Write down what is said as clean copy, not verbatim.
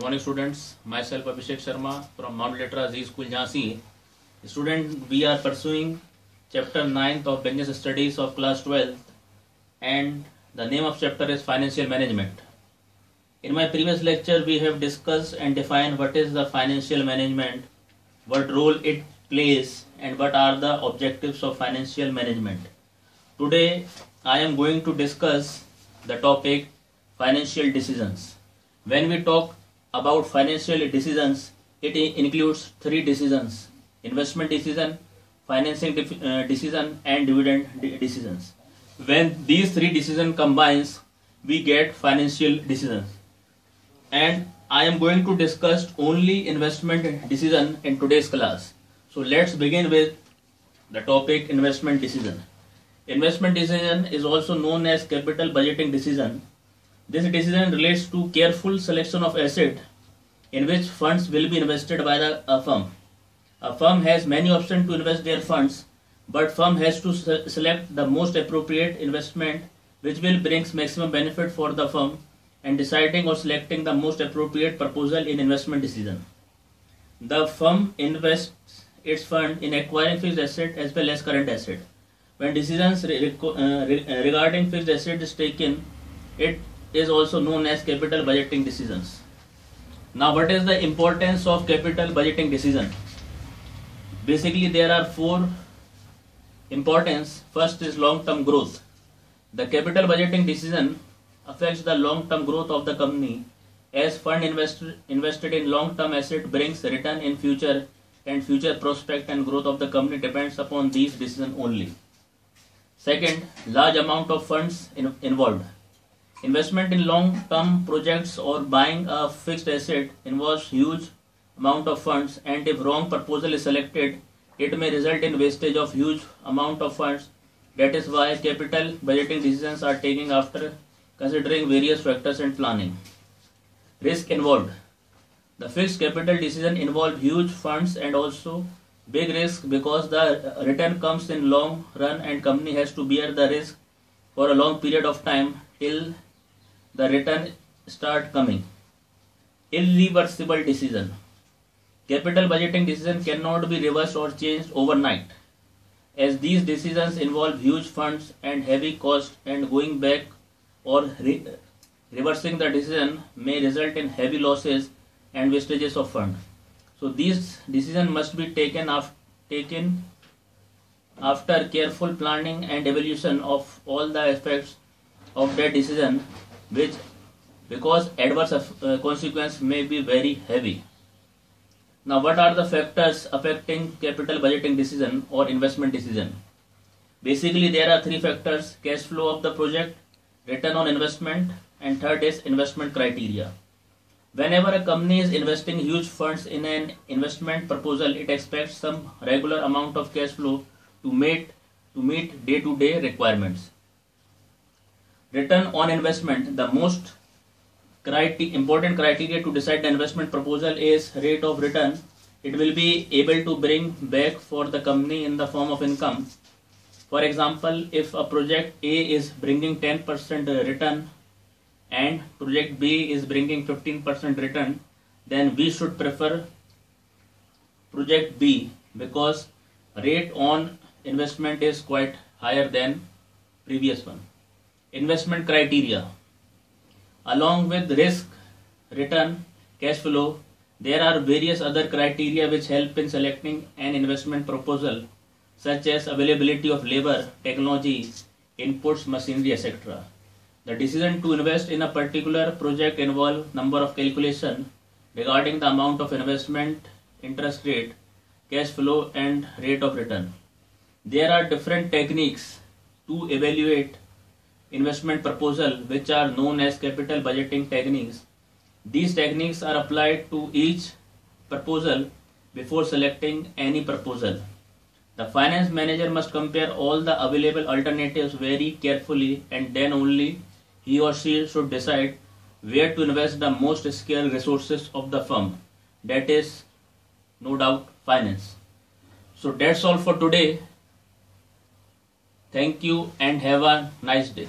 Good morning, students. Myself Abhishek Sharma from Mount Litra Z School, Jhansi. Student, we are pursuing chapter 9th of business studies of class 12th, and the name of chapter is financial management. In my previous lecture, we have discussed and defined what is the financial management, what role it plays, and what are the objectives of financial management. Today, I am going to discuss the topic financial decisions. When we talk about financial decisions, it includes three decisions: investment decision, financing decision, and dividend decisions. When these three decisions combines, we get financial decisions. And I am going to discuss only investment decision in today's class. So let's begin with the topic investment decision. Investment decision is also known as capital budgeting decision. This decision relates to careful selection of asset in which funds will be invested by a firm. A firm has many options to invest their funds, but firm has to select the most appropriate investment which will bring maximum benefit for the firm, and deciding or selecting the most appropriate proposal in investment decision. The firm invests its fund in acquiring fixed asset as well as current asset. When decisions regarding fixed asset is taken, it is also known as capital budgeting decisions. Now, what is the importance of capital budgeting decision? Basically, there are four importance. First is long-term growth. The capital budgeting decision affects the long-term growth of the company, as fund invested in long-term asset brings return in future, and future prospect and growth of the company depends upon these decisions only. Second, large amount of funds involved. Investment in long-term projects or buying a fixed asset involves huge amount of funds, and if wrong proposal is selected, it may result in wastage of huge amount of funds. That is why capital budgeting decisions are taken after considering various factors and planning. Risk involved. The fixed capital decision involve huge funds and also big risk, because the return comes in long run and company has to bear the risk for a long period of time till the return start coming. Irreversible decision. Capital budgeting decision cannot be reversed or changed overnight, as these decisions involve huge funds and heavy cost, and going back or reversing the decision may result in heavy losses and wastages of funds. So these decisions must be taken after careful planning and evaluation of all the aspects of that decision, which because adverse consequence may be very heavy. Now, what are the factors affecting capital budgeting decision or investment decision? Basically, there are three factors: cash flow of the project, return on investment, and third is investment criteria. Whenever a company is investing huge funds in an investment proposal, it expects some regular amount of cash flow to meet day-to-day requirements. Return on investment. The most important criteria to decide the investment proposal is rate of return it will be able to bring back for the company in the form of income. For example, if a project A is bringing 10% return and project B is bringing 15% return, then we should prefer project B, because rate on investment is quite higher than previous one. Investment criteria. Along with risk, return, cash flow, there are various other criteria which help in selecting an investment proposal, such as availability of labor, technology, inputs, machinery, etc. The decision to invest in a particular project involves number of calculations regarding the amount of investment, interest rate, cash flow, and rate of return. There are different techniques to evaluate investment proposal, which are known as capital budgeting techniques. These techniques are applied to each proposal before selecting any proposal. The finance manager must compare all the available alternatives very carefully, and then only he or she should decide where to invest the most scarce resources of the firm. That is, no doubt, finance. So that's all for today. Thank you and have a nice day.